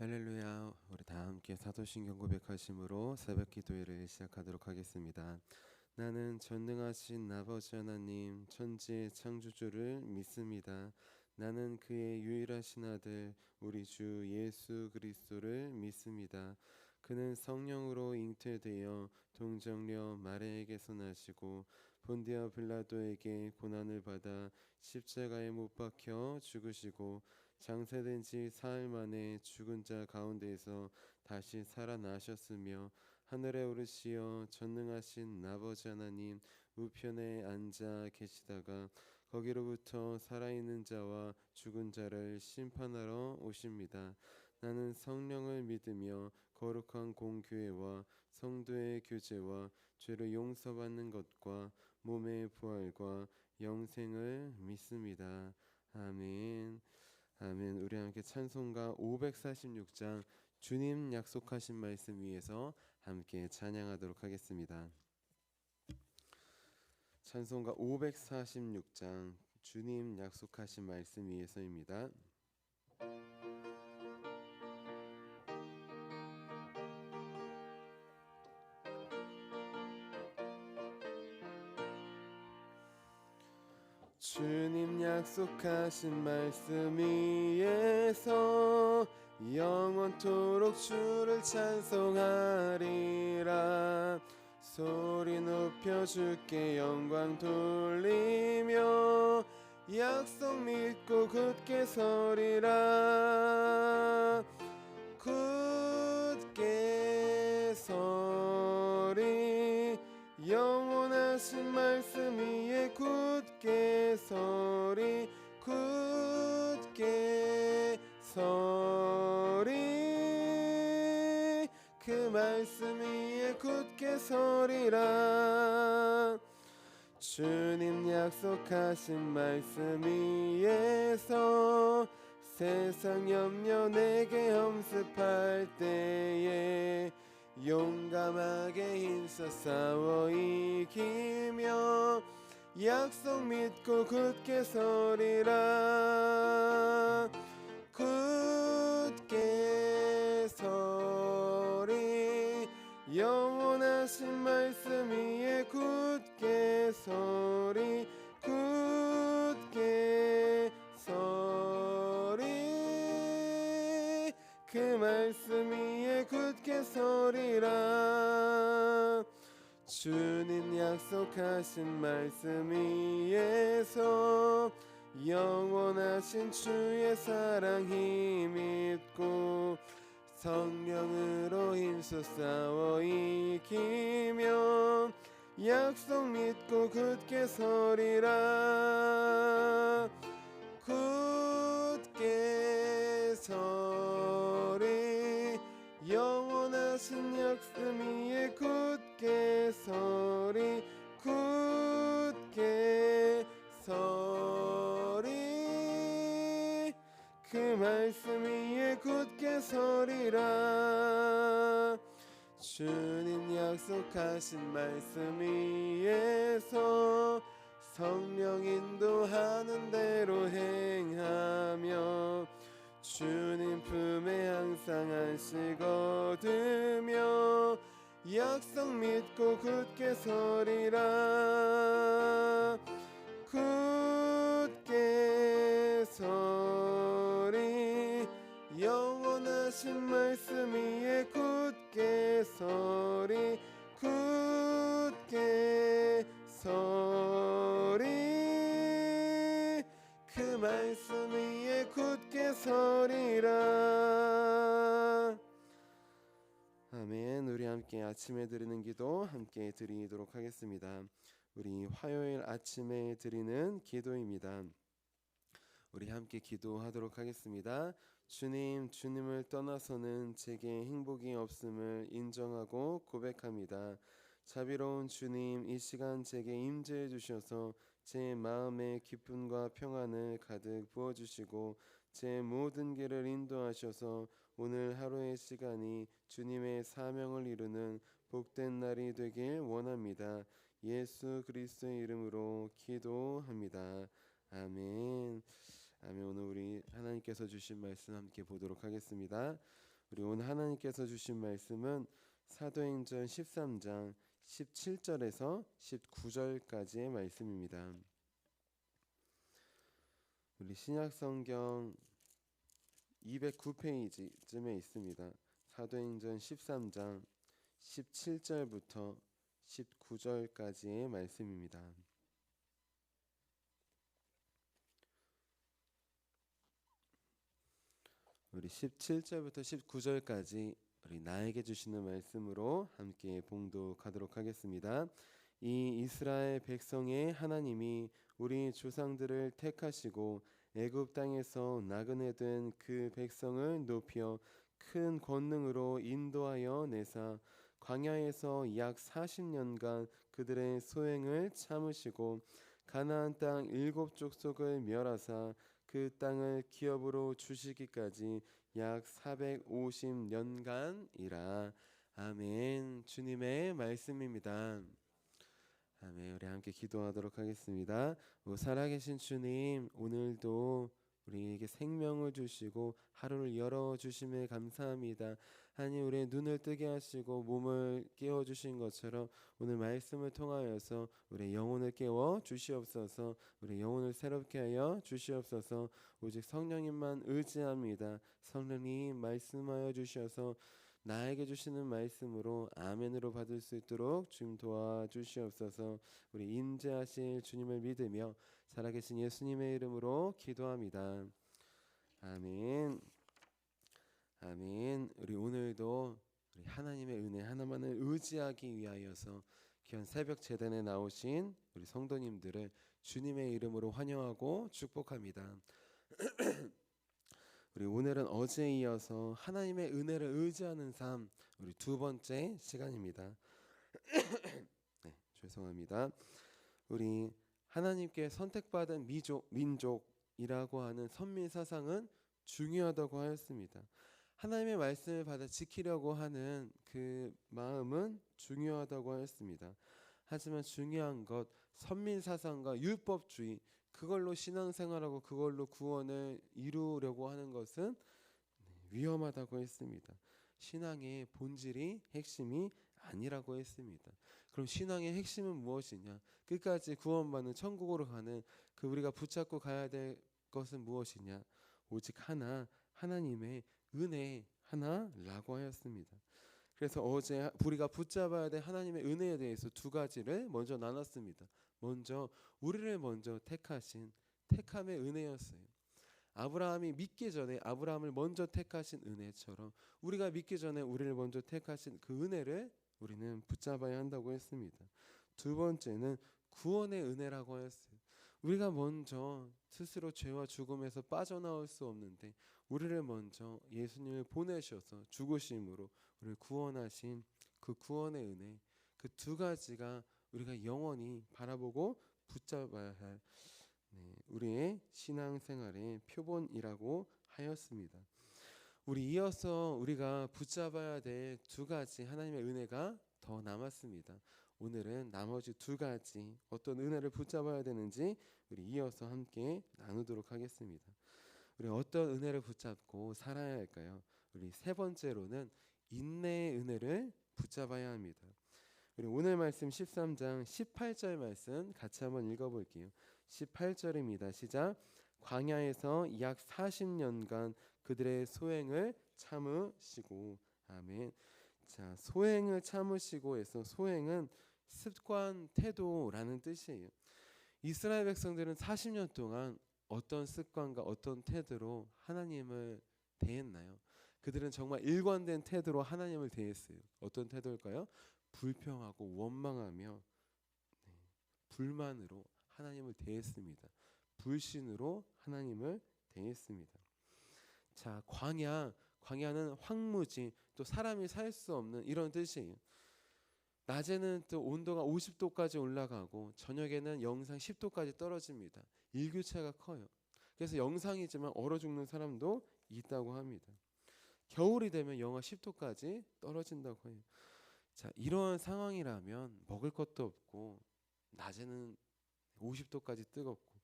할렐루야. 우리 다 함께 사도신경 고백하심으로 새벽 기도회를 시작하도록 하겠습니다. 나는 전능하신 아버지 하나님 천지의 창조주를 믿습니다. 나는 그의 유일하신 아들 우리 주 예수 그리스도를 믿습니다. 그는 성령으로 잉태되어 동정녀 마리아에게서 나시고 본디아 빌라도에게 고난을 받아 십자가에 못 박혀 죽으시고 장사된 지 사흘 만에 죽은 자 가운데에서 다시 살아나셨으며 하늘에 오르시어 전능하신 아버지 하나님 우편에 앉아 계시다가 거기로부터 살아있는 자와 죽은 자를 심판하러 오십니다. 나는 성령을 믿으며 거룩한 공교회와 성도의 교제와 죄를 용서받는 것과 몸의 부활과 영생을 믿습니다. 아멘. 아멘. 우리 함께 찬송가 546장 주님 약속하신 말씀 위에서 함께 찬양하도록 하겠습니다. 찬송가 546장 주님 약속하신 말씀 위에서입니다. 주님 약속하신 말씀 위에서 영원토록 주를 찬송하리라. 소리 높여 주께 영광 돌리며 약속 믿고 굳게 서리라. 굳게 서리 영원하신 말씀 위에 굳게 서리 굳게 서리 그 말씀 위에 굳게 서리라. 주님 약속하신 말씀 위에서 세상 염려 내게 엄습할 때에 용감하게 힘써 싸워 이기며 약속 믿고 굳게 서리라. 굳게 서리 영원하신 말씀 위에 굳게 서리 굳게 서리 그 말씀 위에 굳게 서리라. 주님 약속하신 말씀 위에서 영원하신 주의 사랑 힘입고 성령으로 힘써 싸워 이기며 약속 믿고 굳게 서리라. 굳게 서리 영원하신 약속 위에 굳게 서리 굳게 서리 그 말씀 위에 굳게 서리라. 주님 약속하신 말씀 위에서 성령 인도하는 대로 행하며 주님 품에 항상 안식 얻으며 약속 믿고 굳게 서리라. 굳게 서리 영원하신 말씀 위에 굳게 서리 굳게 서리 그 말씀 위에 굳게 서리라. 아멘. 우리 함께 아침에 드리는 기도 함께 드리도록 하겠습니다. 우리 화요일 아침에 드리는 기도입니다. 우리 함께 기도하도록 하겠습니다. 주님을 떠나서는 제게 행복이 없음을 인정하고 고백합니다. 자비로운 주님, 이 시간 제게 임재해 주셔서 제 마음에 기쁨과 평안을 가득 부어주시고 제 모든 길을 인도하셔서 오늘 하루의 시간이 주님의 사명을 이루는 복된 날이 되길 원합니다. 예수 그리스도의 이름으로 기도합니다. 아멘. 아멘. 오늘 우리 하나님께서 주신 말씀 함께 보도록 하겠습니다. 우리 오늘 하나님께서 주신 말씀은 사도행전 13장 17절에서 19절까지의 말씀입니다. 우리 신약성경 209페이지쯤에 있습니다. 사도행전 13장 17절부터 19절까지의 말씀입니다. 우리 17절부터 19절까지 우리 나에게 주시는 말씀으로 함께 봉독하도록 하겠습니다. 이 이스라엘 백성의 하나님이 우리 조상들을 택하시고 애굽 땅에서 나그네 된 그 백성을 높여 큰 권능으로 인도하여 내사 광야에서 약 40년간 그들의 소행을 참으시고 가나안 땅 7족속을 멸하사 그 땅을 기업으로 주시기까지 약 450년간이라. 아멘. 주님의 말씀입니다. 아멘. 우리 함께 기도하도록 하겠습니다. 살아계신 주님, 오늘도 우리에게 생명을 주시고 하루를 열어주심에 감사합니다. 하나님, 우리의 눈을 뜨게 하시고 몸을 깨워주신 것처럼 오늘 말씀을 통하여서 우리의 영혼을 깨워 주시옵소서. 우리의 영혼을 새롭게 하여 주시옵소서. 오직 성령님만 의지합니다. 성령님 말씀하여 주셔서 나에게 주시는 말씀으로 아멘으로 받을 수 있도록 주님 도와주시옵소서. 우리 임재하실 주님을 믿으며 살아계신 예수님의 이름으로 기도합니다. 아멘. 아멘. 우리 오늘도 우리 하나님의 은혜 하나만을 의지하기 위하여서 귀한 새벽 제단에 나오신 우리 성도님들을 주님의 이름으로 환영하고 축복합니다. 우리 오늘은 어제에 이어서 하나님의 은혜를 의지하는 삶, 우리 두 번째 시간입니다. 네, 죄송합니다. 우리 하나님께 선택받은 민족이라고 하는 선민 사상은 중요하다고 하였습니다. 하나님의 말씀을 받아 지키려고 하는 그 마음은 중요하다고 하였습니다. 하지만 중요한 것, 선민 사상과 율법주의, 그걸로 신앙생활하고 그걸로 구원을 이루려고 하는 것은 위험하다고 했습니다. 신앙의 본질이 핵심이 아니라고 했습니다. 그럼 신앙의 핵심은 무엇이냐? 끝까지 구원받는 천국으로 가는 그 우리가 붙잡고 가야 될 것은 무엇이냐? 오직 하나, 하나님의 은혜 하나라고 하였습니다. 그래서 어제 우리가 붙잡아야 될 하나님의 은혜에 대해서 두 가지를 먼저 나눴습니다. 먼저 우리를 먼저 택하신 택함의 은혜였어요. 아브라함이 믿기 전에 아브라함을 먼저 택하신 은혜처럼 우리가 믿기 전에 우리를 먼저 택하신 그 은혜를 우리는 붙잡아야 한다고 했습니다. 두 번째는 구원의 은혜라고 하였어요. 우리가 먼저 스스로 죄와 죽음에서 빠져나올 수 없는데 우리를 먼저 예수님을 보내셔서 죽으심으로 우리를 구원하신 그 구원의 은혜, 그 두 가지가 우리가 영원히 바라보고 붙잡아야 할 우리의 신앙생활의 표본이라고 하였습니다. 우리 이어서 우리가 붙잡아야 될 두 가지 하나님의 은혜가 더 남았습니다. 오늘은 나머지 두 가지 어떤 은혜를 붙잡아야 되는지 우리 이어서 함께 나누도록 하겠습니다. 우리 어떤 은혜를 붙잡고 살아야 할까요? 우리 세 번째로는 인내의 은혜를 붙잡아야 합니다. 우리 오늘 말씀 13장 18절 말씀 같이 한번 읽어볼게요. 18절입니다. 시작. 광야에서 약 40년간 그들의 소행을 참으시고. 아멘. 자, 소행을 참으시고에서 소행은 습관, 태도라는 뜻이에요. 이스라엘 백성들은 40년 동안 어떤 습관과 어떤 태도로 하나님을 대했나요? 그들은 정말 일관된 태도로 하나님을 대했어요. 어떤 태도일까요? 불평하고 원망하며 불만으로 하나님을 대했습니다. 불신으로 하나님을 대했습니다. 자, 광야는 황무지, 또 사람이 살 수 없는 이런 뜻이에요. 낮에는 또 온도가 50도까지 올라가고 저녁에는 영상 10도까지 떨어집니다. 일교차가 커요. 그래서 영상이지만 얼어 죽는 사람도 있다고 합니다. 겨울이 되면 영하 10도까지 떨어진다고 해요. 자, 이러한 상황이라면 먹을 것도 없고 낮에는 50도까지 뜨겁고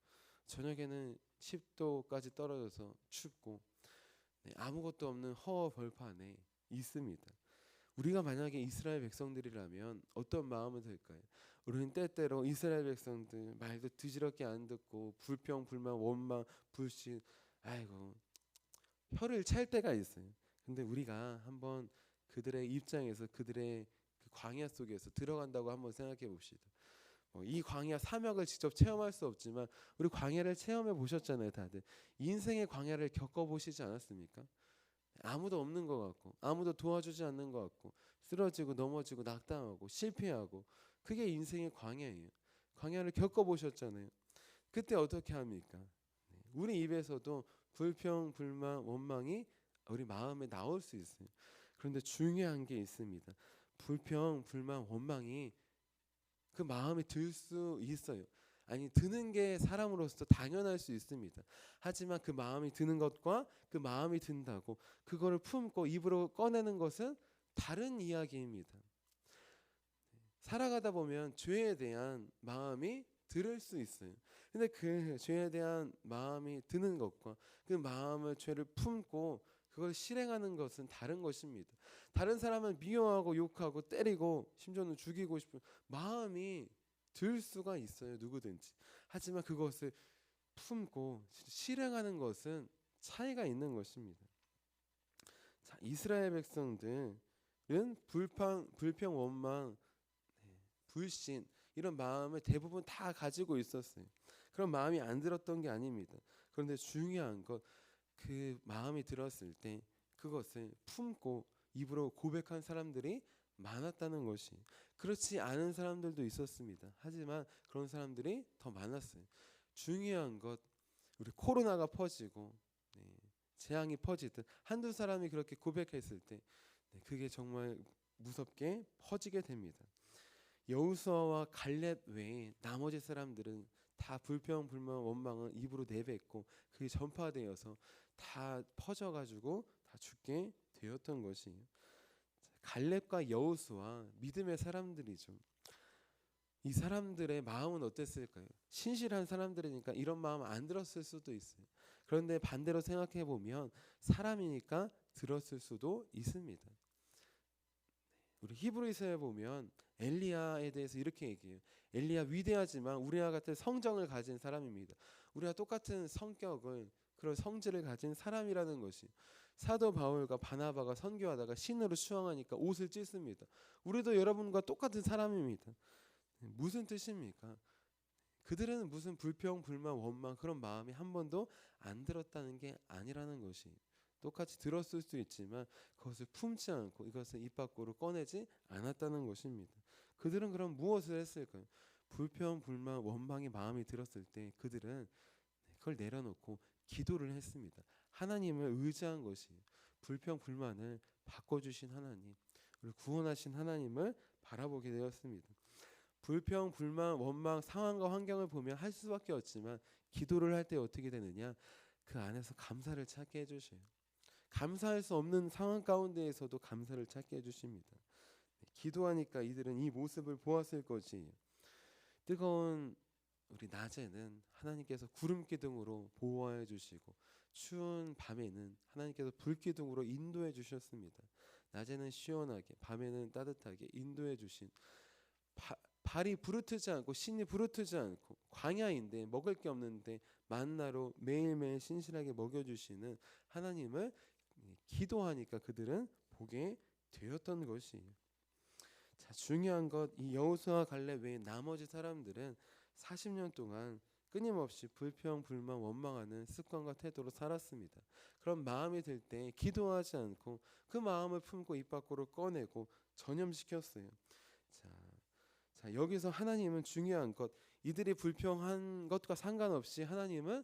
저녁에는 10도까지 떨어져서 춥고 아무것도 없는 허허벌판에 있습니다. 우리가 만약에 이스라엘 백성들이라면 어떤 마음이 들까요? 우리는 때때로 이스라엘 백성들 말도 드지럽게 안 듣고 불평, 불만, 원망, 불신, 아이고 혀를 찰 때가 있어요. 근데 우리가 한번 그들의 입장에서 그들의 그 광야 속에서 들어간다고 한번 생각해 봅시다. 이 광야 사막을 직접 체험할 수 없지만 우리 광야를 체험해 보셨잖아요, 다들. 인생의 광야를 겪어 보시지 않았습니까? 아무도 없는 것 같고 아무도 도와주지 않는 것 같고 쓰러지고 넘어지고 낙담하고 실패하고 그게 인생의 광야예요. 광야를 겪어보셨잖아요. 그때 어떻게 합니까? 우리 입에서도 불평, 불만, 원망이 우리 마음에 나올 수 있어요. 그런데 중요한 게 있습니다. 불평, 불만, 원망이 그 마음에 들 수 있어요. 아니 드는 게 사람으로서 당연할 수 있습니다. 하지만 그 마음이 드는 것과 그 마음이 든다고 그거를 품고 입으로 꺼내는 것은 다른 이야기입니다. 살아가다 보면 죄에 대한 마음이 들을 수 있어요. 근데 그 죄에 대한 마음이 드는 것과 그 마음을 죄를 품고 그걸 실행하는 것은 다른 것입니다. 다른 사람은 미워하고 욕하고 때리고 심지어는 죽이고 싶은 마음이 들 수가 있어요. 누구든지. 하지만 그것을 품고 실행하는 것은 차이가 있는 것입니다. 자, 이스라엘 백성들은 불평, 원망, 불신 이런 마음을 대부분 다 가지고 있었어요. 그런 마음이 안 들었던 게 아닙니다. 그런데 중요한 것 그 마음이 들었을 때 그것을 품고 입으로 고백한 사람들이 많았다는 것이 그렇지 않은 사람들도 있었습니다. 하지만 그런 사람들이 더 많았어요. 중요한 것 우리 코로나가 퍼지고 재앙이 퍼지듯 한두 사람이 그렇게 고백했을 때 그게 정말 무섭게 퍼지게 됩니다. 여호수아와 갈렙 외에 나머지 사람들은 다 불평, 불만, 원망은 입으로 내뱉고 그게 전파되어서 다 퍼져가지고 다 죽게 되었던 것이에요. 갈렙과 여호수아 믿음의 사람들이죠. 이 사람들의 마음은 어땠을까요? 신실한 사람들이니까 이런 마음 안 들었을 수도 있어요. 그런데 반대로 생각해 보면 사람이니까 들었을 수도 있습니다. 우리 히브리서에 보면 엘리야에 대해서 이렇게 얘기해요. 엘리야 위대하지만 우리와 같은 성정을 가진 사람입니다. 우리와 똑같은 성격을 그런 성질을 가진 사람이라는 것이 사도 바울과 바나바가 선교하다가 신으로 수영하니까 옷을 찢습니다. 우리도 여러분과 똑같은 사람입니다. 무슨 뜻입니까? 그들은 무슨 불평, 불만, 원망 그런 마음이 한 번도 안 들었다는 게 아니라는 것이 똑같이 들었을 수 있지만 그것을 품지 않고 이것을 입 밖으로 꺼내지 않았다는 것입니다. 그들은 그럼 무엇을 했을까요? 불평, 불만, 원망이 마음이 들었을 때 그들은 그걸 내려놓고 기도를 했습니다. 하나님을 의지한 것이에요. 불평, 불만을 바꿔주신 하나님, 우리 구원하신 하나님을 바라보게 되었습니다. 불평, 불만, 원망, 상황과 환경을 보면 할 수밖에 없지만 기도를 할 때 어떻게 되느냐? 그 안에서 감사를 찾게 해주셔요. 감사할 수 없는 상황 가운데에서도 감사를 찾게 해주십니다. 기도하니까 이들은 이 모습을 보았을 것이에요. 뜨거운 우리 낮에는 하나님께서 구름 기둥으로 보호해 주시고 추운 밤에는 하나님께서 불 기둥으로 인도해 주셨습니다. 낮에는 시원하게 밤에는 따뜻하게 인도해 주신 발이 부르트지 않고 신이 부르트지 않고 광야인데 먹을 게 없는데 만나로 매일매일 신실하게 먹여주시는 하나님을 기도하니까 그들은 보게 되었던 것이에요. 자, 중요한 것 이 여호수아 갈렙 외에 나머지 사람들은 40년 동안 끊임없이 불평, 불만, 원망하는 습관과 태도로 살았습니다. 그런 마음이 들 때 기도하지 않고 그 마음을 품고 입 밖으로 꺼내고 전염시켰어요. 자, 여기서 하나님은 중요한 것 이들이 불평한 것과 상관없이 하나님은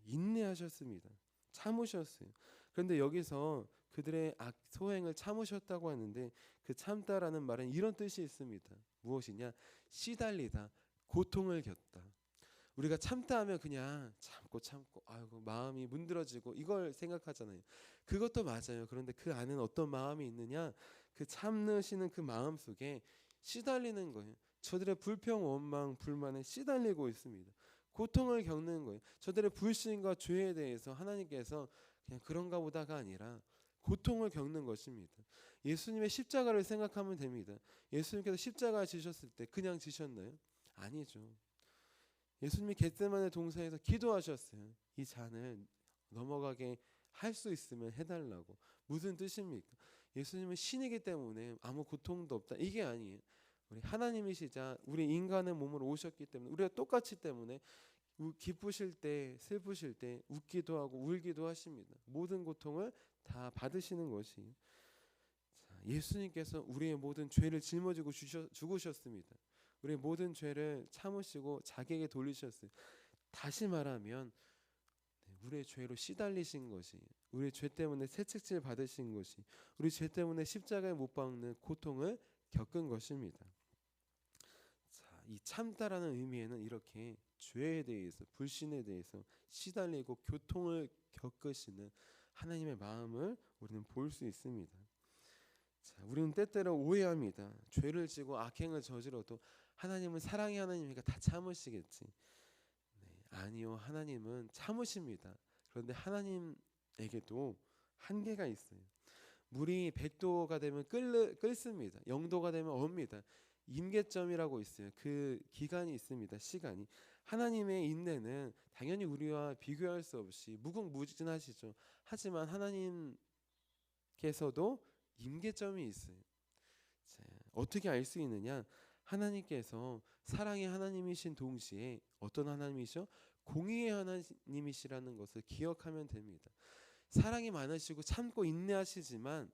인내하셨습니다. 참으셨어요. 그런데 여기서 그들의 소행을 참으셨다고 하는데 그 참다라는 말은 이런 뜻이 있습니다. 무엇이냐? 시달리다, 고통을 겪다. 우리가 참다 하면 그냥 참고 아이고 마음이 문드러지고 이걸 생각하잖아요. 그것도 맞아요. 그런데 그 안에는 어떤 마음이 있느냐? 그 참으시는 그 마음 속에 시달리는 거예요. 저들의 불평, 원망, 불만에 시달리고 있습니다. 고통을 겪는 거예요. 저들의 불신과 죄에 대해서 하나님께서 그냥 그런가 보다가 아니라 고통을 겪는 것입니다. 예수님의 십자가를 생각하면 됩니다. 예수님께서 십자가 지셨을 때 그냥 지셨나요? 아니죠. 예수님이 겟세마네 동산에서 기도하셨어요. 이 잔을 넘어가게 할 수 있으면 해달라고. 무슨 뜻입니까? 예수님은 신이기 때문에 아무 고통도 없다. 이게 아니에요. 우리 하나님이시자 우리 인간의 몸으로 오셨기 때문에 우리가 똑같이 때문에 기쁘실 때 슬프실 때 웃기도 하고 울기도 하십니다. 모든 고통을 다 받으시는 것이. 예수님께서 우리의 모든 죄를 짊어지고 죽으셨습니다. 우리의 모든 죄를 참으시고 자기에게 돌리셨어요. 다시 말하면 우리의 죄로 시달리신 것이, 우리의 죄 때문에 채찍질 받으신 것이, 우리 죄 때문에 십자가에 못 박는 고통을 겪은 것입니다. 자, 이 참다라는 의미에는 이렇게 죄에 대해서, 불신에 대해서 시달리고 고통을 겪으시는 하나님의 마음을 우리는 볼 수 있습니다. 자, 우리는 때때로 오해합니다. 죄를 지고 악행을 저질러도 하나님은 사랑의 하나님이니까 다 참으시겠지. 아니요, 하나님은 참으십니다. 그런데 하나님에게도 한계가 있어요. 물이 100도가 되면 끓습니다. 0도가 되면 얼습니다. 임계점이라고 있어요. 그 기간이 있습니다. 시간이. 하나님의 인내는 당연히 우리와 비교할 수 없이 무궁무진하시죠. 하지만 하나님께서도 임계점이 있어요. 자, 어떻게 알 수 있느냐? 하나님께서 사랑의 하나님이신 동시에 어떤 하나님이시죠? 공의의 하나님이시라는 것을 기억하면 됩니다. 사랑이 많으시고 참고 인내하시지만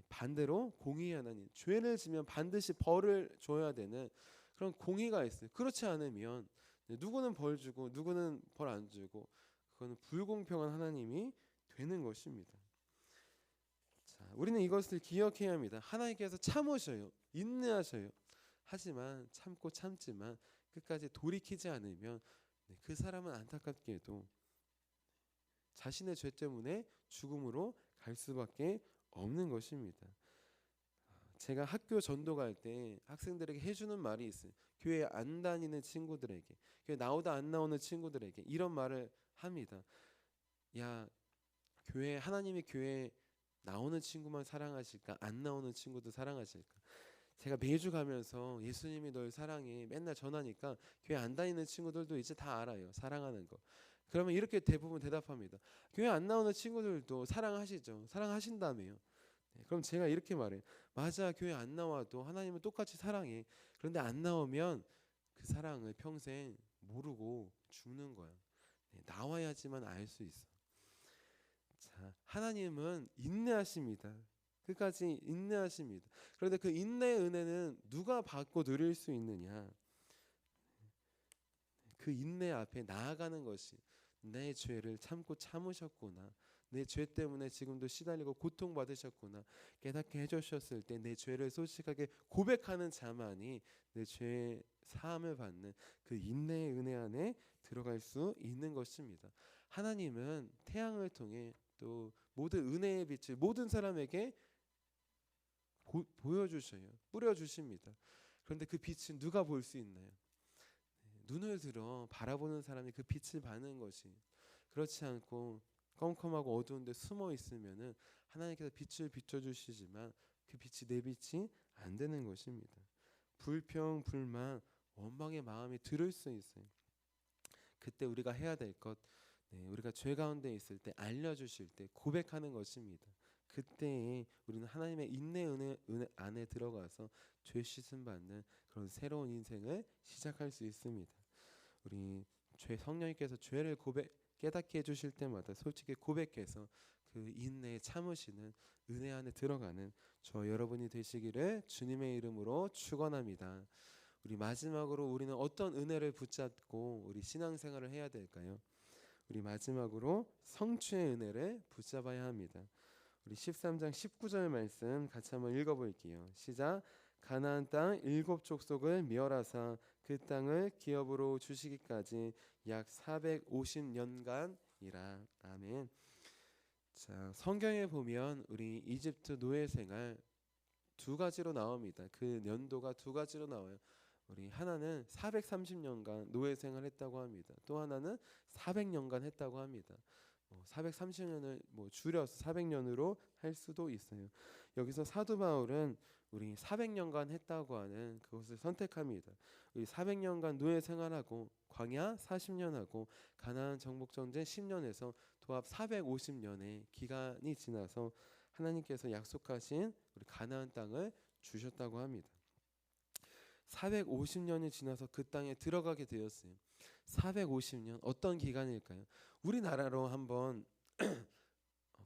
반대로 공의의 하나님, 죄를 지면 반드시 벌을 줘야 되는 그런 공의가 있어요. 그렇지 않으면 누구는 벌 주고 누구는 벌 안 주고 그거는 불공평한 하나님이 되는 것입니다. 자, 우리는 이것을 기억해야 합니다. 하나님께서 참으셔요. 인내하셔요. 하지만 참고 참지만 끝까지 돌이키지 않으면 그 사람은 안타깝게도 자신의 죄 때문에 죽음으로 갈 수밖에 없는 것입니다. 제가 학교 전도 갈 때 학생들에게 해주는 말이 있어요. 교회 안 다니는 친구들에게, 교회 나오다 안 나오는 친구들에게 이런 말을 합니다. 야, 교회, 하나님이 교회 나오는 친구만 사랑하실까? 안 나오는 친구도 사랑하실까? 제가 매주 가면서 예수님이 널 사랑해 맨날 전하니까 교회 안 다니는 친구들도 이제 다 알아요. 사랑하는 거. 그러면 이렇게 대부분 대답합니다. 교회 안 나오는 친구들도 사랑하시죠. 사랑하신다며요. 그럼 제가 이렇게 말해요. 맞아, 교회 안 나와도 하나님은 똑같이 사랑해. 그런데 안 나오면 그 사랑을 평생 모르고 죽는 거야. 나와야지만 알 수 있어. 자, 하나님은 인내하십니다. 끝까지 인내하십니다. 그런데 그 인내의 은혜는 누가 받고 누릴 수 있느냐? 그 인내 앞에 나아가는 것이, 내 죄를 참고 참으셨구나, 내 죄 때문에 지금도 시달리고 고통받으셨구나 깨닫게 해주셨을 때 내 죄를 솔직하게 고백하는 자만이 내 죄의 사함을 받는 그 인내의 은혜 안에 들어갈 수 있는 것입니다. 하나님은 태양을 통해 또 모든 은혜의 빛을 모든 사람에게 보여주셔요. 뿌려주십니다. 그런데 그 빛은 누가 볼 수 있나요? 눈을 들어 바라보는 사람이 그 빛을 받는 것이, 그렇지 않고 컴컴하고 어두운데 숨어 있으면은 하나님께서 빛을 비춰주시지만 그 빛이 내 빛이 안 되는 것입니다. 불평, 불만, 원망의 마음이 들을 수 있어요. 그때 우리가 해야 될 것, 우리가 죄 가운데 있을 때 알려주실 때 고백하는 것입니다. 그때에 우리는 하나님의 인내 은혜 안에 들어가서 죄 씻음 받는 그런 새로운 인생을 시작할 수 있습니다. 우리 성령님께서 죄를 깨닫게 해주실 때마다 솔직히 고백해서 그 인내에 참으시는 은혜 안에 들어가는 저 여러분이 되시기를 주님의 이름으로 축원합니다. 우리 마지막으로 우리는 어떤 은혜를 붙잡고 우리 신앙생활을 해야 될까요? 우리 마지막으로 성취의 은혜를 붙잡아야 합니다. 우리 13장 19절 말씀 같이 한번 읽어볼게요. 시작. 가나안 땅 7 족속을 멸하사 그 땅을 기업으로 주시기까지 약 450년간이라. 아멘. 자, 성경에 보면 우리 이집트 노예 생활 두 가지로 나옵니다. 그 연도가 두 가지로 나와요. 우리 하나는 430년간 노예 생활했다고 합니다. 또 하나는 400년간 했다고 합니다. 430년을 줄여서 400년으로 할 수도 있어요. 여기서 사도 바울은 우리 400년간 했다고 하는 그것을 선택합니다. 우리 400년간 노예 생활하고 광야 40년하고 가나안 정복 전쟁 10년에서 도합 450년의 기간이 지나서 하나님께서 약속하신 우리 가나안 땅을 주셨다고 합니다. 450년이 지나서 그 땅에 들어가게 되었어요. 450년 어떤 기간일까요? 우리나라로 한번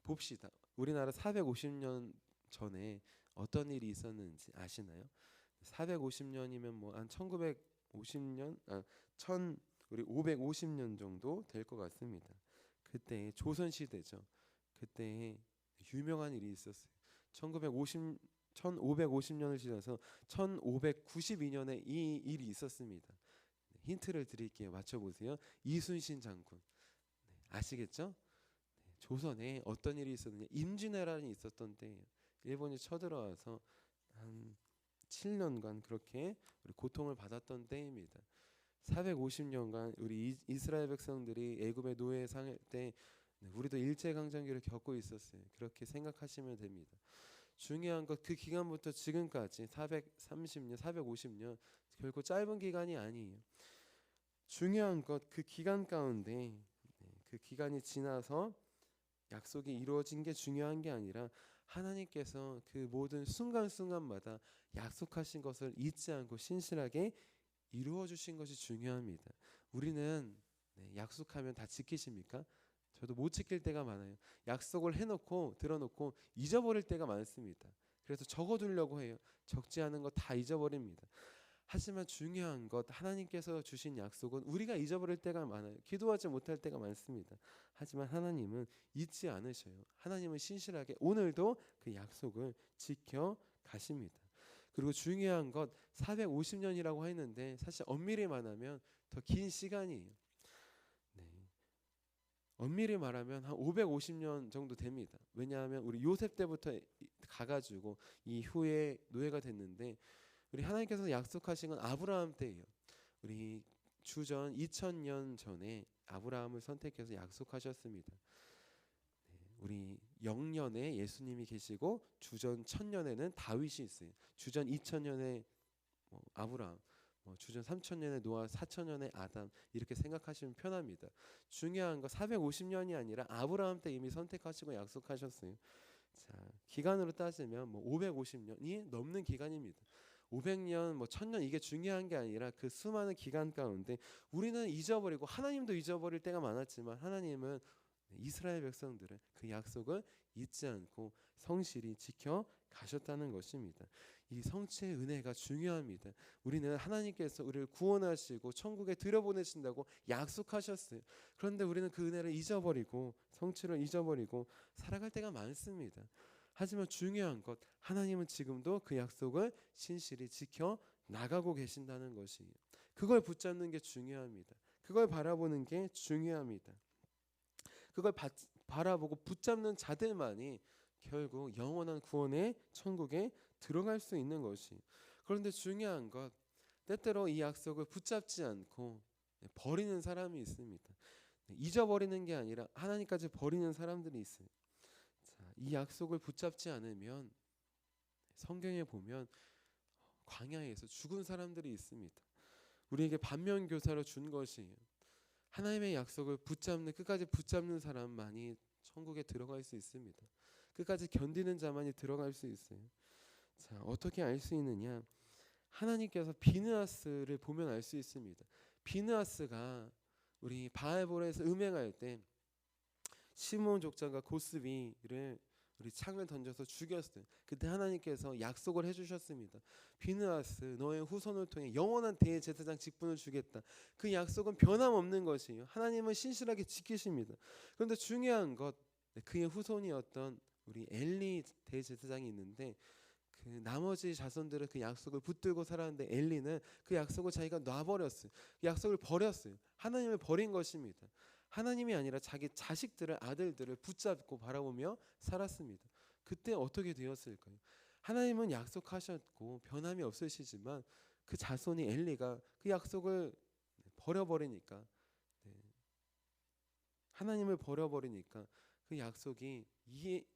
봅시다. 우리나라 450년 전에 어떤 일이 있었는지 아시나요? 450년이면 뭐 한 1950년, 우리 550년 정도 될 것 같습니다. 그때 조선 시대죠. 그때 유명한 일이 있었어요. 1550년을 지나서 1592년에 이 일이 있었습니다. 힌트를 드릴게요. 맞춰보세요. 이순신 장군. 아시겠죠? 조선에 어떤 일이 있었느냐. 임진왜란이 있었던 때예요. 일본이 쳐들어와서 한 7년간 그렇게 우리 고통을 받았던 때입니다. 450년간 우리 이스라엘 백성들이 애굽의 노예에 상할 때 우리도 일제강점기를 겪고 있었어요. 그렇게 생각하시면 됩니다. 중요한 것 그 기간부터 지금까지 430년, 450년 결코 짧은 기간이 아니에요. 중요한 것 그 기간 가운데 그 기간이 지나서 약속이 이루어진 게 중요한 게 아니라 하나님께서 그 모든 순간순간마다 약속하신 것을 잊지 않고 신실하게 이루어 주신 것이 중요합니다. 우리는 약속하면 다 지키십니까? 저도 못 지킬 때가 많아요. 약속을 해놓고 들어놓고 잊어버릴 때가 많습니다. 그래서 적어두려고 해요. 적지 않은 거 다 잊어버립니다. 하지만 중요한 것 하나님께서 주신 약속은 우리가 잊어버릴 때가 많아요. 기도하지 못할 때가 많습니다. 하지만 하나님은 잊지 않으셔요. 하나님은 신실하게 오늘도 그 약속을 지켜 가십니다. 그리고 중요한 것 450년이라고 했는데 사실 엄밀히 말하면 더 긴 시간이에요. 엄밀히 말하면 한 550년 정도 됩니다. 왜냐하면 우리 요셉 때부터 가가지고 이후에 노예가 됐는데 우리 하나님께서 약속하신 건 아브라함 때예요. 우리 주전 2000년 전에 아브라함을 선택해서 약속하셨습니다. 우리 영년에 예수님이 계시고 주전 1000년에는 다윗이 있어요. 주전 2000년에 아브라함, 주전 3000년에 노아, 4000년에 아담 이렇게 생각하시면 편합니다. 중요한 거 450년이 아니라 아브라함 때 이미 선택하시고 약속하셨어요. 자, 기간으로 따지면 550년이 넘는 기간입니다. 500년, 1000년 이게 중요한 게 아니라 그 수많은 기간 가운데 우리는 잊어버리고 하나님도 잊어버릴 때가 많았지만 하나님은 이스라엘 백성들은 그 약속을 잊지 않고 성실히 지켜 가셨다는 것입니다. 이 성취의 은혜가 중요합니다. 우리는 하나님께서 우리를 구원하시고 천국에 들여보내신다고 약속하셨어요. 그런데 우리는 그 은혜를 잊어버리고 성취를 잊어버리고 살아갈 때가 많습니다. 하지만 중요한 것 하나님은 지금도 그 약속을 신실히 지켜 나가고 계신다는 것이에요. 그걸 붙잡는 게 중요합니다. 그걸 바라보는 게 중요합니다. 그걸 바라보고 붙잡는 자들만이 결국 영원한 구원의 천국에 들어갈 수 있는 것이. 그런데 중요한 것 때때로 이 약속을 붙잡지 않고 버리는 사람이 있습니다. 잊어버리는 게 아니라 하나님까지 버리는 사람들이 있어요. 자, 이 약속을 붙잡지 않으면 성경에 보면 광야에서 죽은 사람들이 있습니다. 우리에게 반면교사로 준 것이에요. 하나님의 약속을 끝까지 붙잡는 사람만이 천국에 들어갈 수 있습니다. 끝까지 견디는 자만이 들어갈 수 있어요. 자, 어떻게 알 수 있느냐? 하나님께서 비느하스를 보면 알 수 있습니다. 비느하스가 우리 바알보레에서 음행할 때 시므온 족장과 고스비를 우리 창을 던져서 죽였어요. 그때 하나님께서 약속을 해주셨습니다. 비느하스 너의 후손을 통해 영원한 대제사장 직분을 주겠다. 그 약속은 변함없는 것이에요. 하나님은 신실하게 지키십니다. 그런데 중요한 것 그의 후손이었던 우리 엘리 대제사장이 있는데 그 나머지 자손들은 그 약속을 붙들고 살았는데 엘리는 그 약속을 자기가 놔버렸어요. 그 약속을 버렸어요. 하나님을 버린 것입니다. 하나님이 아니라 자기 자식들을 아들들을 붙잡고 바라보며 살았습니다. 그때 어떻게 되었을까요? 하나님은 약속하셨고 변함이 없으시지만 그 자손이 엘리가 그 약속을 버려버리니까, 네, 하나님을 버려버리니까 그 약속이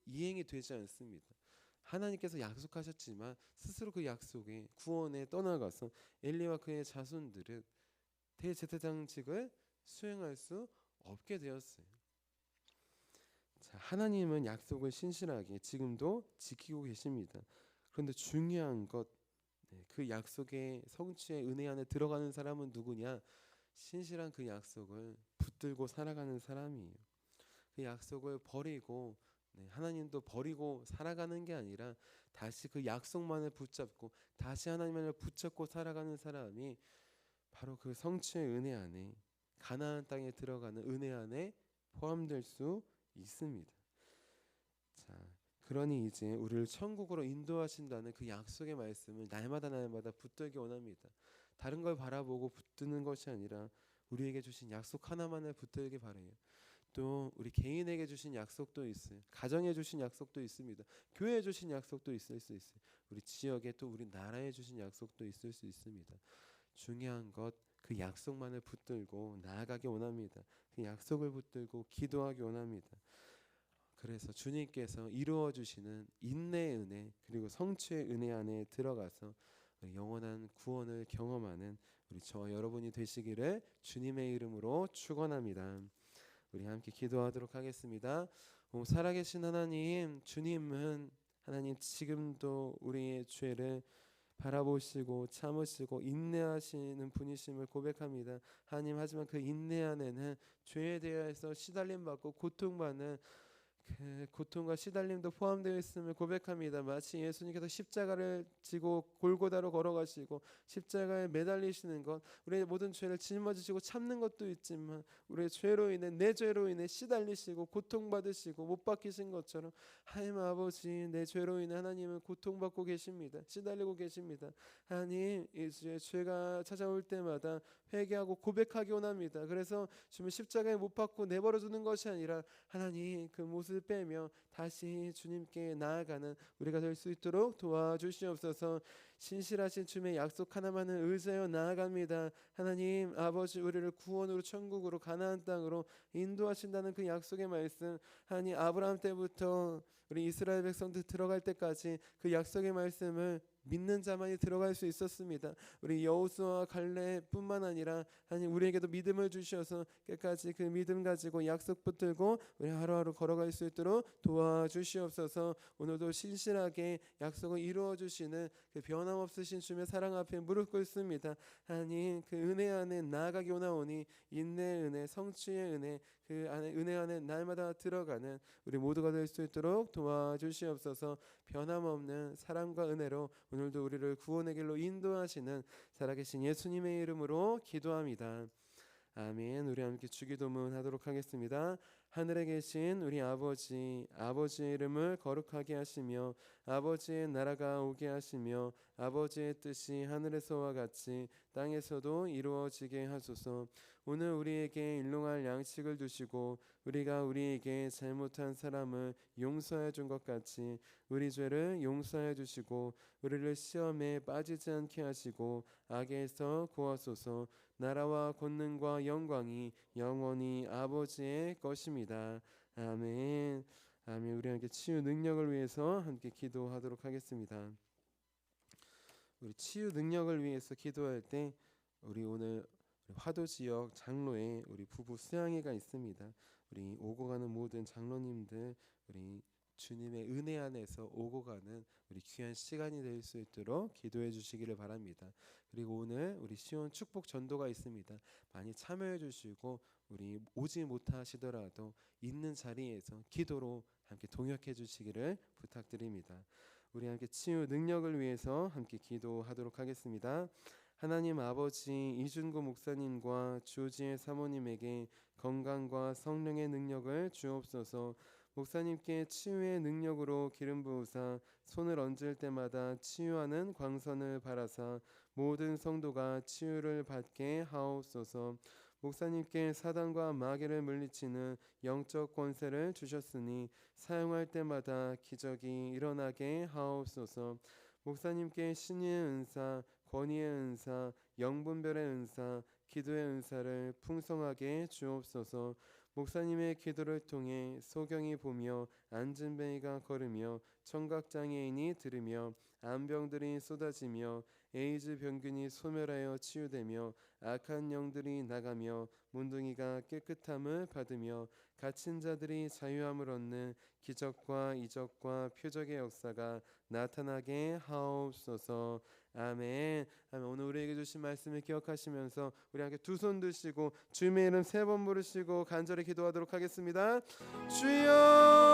이행이 되지 않습니다. 하나님께서 약속하셨지만 스스로 그 약속에 구원에 떠나가서 엘리와 그의 자손들은 대제사장직을 수행할 수 없게 되었어요. 자, 하나님은 약속을 신실하게 지금도 지키고 계십니다. 그런데 중요한 것, 그 약속의 성취의 은혜 안에 들어가는 사람은 누구냐? 신실한 그 약속을 붙들고 살아가는 사람이에요. 그 약속을 버리고, 하나님도 버리고 살아가는 게 아니라 다시 그 약속만을 붙잡고 다시 하나님을 붙잡고 살아가는 사람이 바로 그 성취의 은혜 안에, 가나안 땅에 들어가는 은혜 안에 포함될 수 있습니다. 자, 그러니 이제 우리를 천국으로 인도하신다는 그 약속의 말씀을 날마다 붙들기 원합니다. 다른 걸 바라보고 붙드는 것이 아니라 우리에게 주신 약속 하나만을 붙들기 바라요. 또 우리 개인에게 주신 약속도 있어요. 가정에 주신 약속도 있습니다. 교회에 주신 약속도 있을 수 있어요. 우리 지역에 또 우리 나라에 주신 약속도 있을 수 있습니다. 중요한 것, 그 약속만을 붙들고 나아가기 원합니다. 그 약속을 붙들고 기도하기 원합니다. 그래서 주님께서 이루어 주시는 인내의 은혜 그리고 성취의 은혜 안에 들어가서 영원한 구원을 경험하는 우리 저와 여러분이 되시기를 주님의 이름으로 축원합니다. 우리 함께 기도하도록 하겠습니다. 살아계신 하나님, 주님은 하나님 지금도 우리의 죄를 바라보시고 참으시고 인내하시는 분이심을 고백합니다. 하나님, 하지만 그 인내 안에는 죄에 대해서 시달림 받고 고통받는 그 고통과 시달림도 포함되어 있음을 고백합니다. 마치 예수님께서 십자가를 지고 골고다로 걸어가시고 십자가에 매달리시는 것, 우리의 모든 죄를 짊어지시고 참는 것도 있지만 우리의 죄로 인해, 내 죄로 인해 시달리시고 고통받으시고 못 박히신 것처럼 하나님 아버지, 내 죄로 인해 하나님은 고통받고 계십니다. 시달리고 계십니다. 하나님, 이제 죄가 찾아올 때마다 회개하고 고백하기 원합니다. 그래서 주님 십자가에 못 박고 내버려 두는 것이 아니라 하나님, 그 못을 빼며 다시 주님께 나아가는 우리가 될 수 있도록 도와주시옵소서. 신실하신 주님의 약속 하나만을 의지하여 나아갑니다. 하나님 아버지, 우리를 구원으로 천국으로 가나안 땅으로 인도하신다는 그 약속의 말씀, 하나님 아브라함 때부터 우리 이스라엘 백성들 들어갈 때까지 그 약속의 말씀을 믿는 자만이 들어갈 수 있었습니다. 우리 여호수아와 갈렙뿐만 아니라 하나님 우리에게도 믿음을 주셔서 끝까지 그 믿음 가지고 약속 붙들고 우리 하루하루 걸어갈 수 있도록 도와주시옵소서. 오늘도 신실하게 약속을 이루어 주시는 그 변함없으신 주님의 사랑 앞에 무릎 꿇습니다. 하나님, 그 은혜 안에 나아가기 원하오니 인내의 은혜, 성취의 은혜, 그 안에 은혜 안에 날마다 들어가는 우리 모두가 될 수 있도록 도와주시옵소서. 변함없는 사랑과 은혜로 오늘도 우리를 구원의 길로 인도하시는 살아계신 예수님의 이름으로 기도합니다. 아멘. 우리 함께 주기도문 하도록 하겠습니다. 하늘에 계신 우리 아버지, 아버지의 이름을 거룩하게 하시며 아버지의 나라가 오게 하시며 아버지의 뜻이 하늘에서와 같이 땅에서도 이루어지게 하소서. 오늘 우리에게 일용할 양식을 주시고 우리가 우리에게 잘못한 사람을 용서해 준 것 같이 우리 죄를 용서해 주시고 우리를 시험에 빠지지 않게 하시고 악에서 구하소서. 나라와 권능과 영광이 영원히 아버지의 것입니다. 아멘. 아멘. 우리 함께 치유 능력을 위해서 함께 기도하도록 하겠습니다. 우리 치유 능력을 위해서 기도할 때 우리 오늘 화도 지역 장로에 우리 부부 수양회가 있습니다. 우리 오고 가는 모든 장로님들, 우리 주님의 은혜 안에서 오고 가는 우리 귀한 시간이 될 수 있도록 기도해 주시기를 바랍니다. 그리고 오늘 우리 시온 축복 전도가 있습니다. 많이 참여해 주시고 우리 오지 못하시더라도 있는 자리에서 기도로 함께 동역해 주시기를 부탁드립니다. 우리 함께 치유 능력을 위해서 함께 기도하도록 하겠습니다. 하나님 아버지, 이준구 목사님과 주지의 사모님에게 건강과 성령의 능력을 주옵소서. 목사님께 치유의 능력으로 기름 부으사 손을 얹을 때마다 치유하는 광선을 바라사 모든 성도가 치유를 받게 하옵소서. 목사님께 사단과 마귀를 물리치는 영적 권세를 주셨으니 사용할 때마다 기적이 일어나게 하옵소서. 목사님께 신의 은사, 권위의 은사, 영분별의 은사, 기도의 은사를 풍성하게 주옵소서. 목사님의 기도를 통해 소경이 보며 안진뱅이가 걸으며 청각장애인이 들으며 암병들이 쏟아지며 에이즈 병균이 소멸하여 치유되며 악한 영들이 나가며 문둥이가 깨끗함을 받으며 갇힌 자들이 자유함을 얻는 기적과 이적과 표적의 역사가 나타나게 하옵소서. 아멘. 아멘. 오늘 우리에게 주신 말씀을 기억하시면서 우리 함께 두 손 드시고 주님의 이름 세 번 부르시고 간절히 기도하도록 하겠습니다. 주여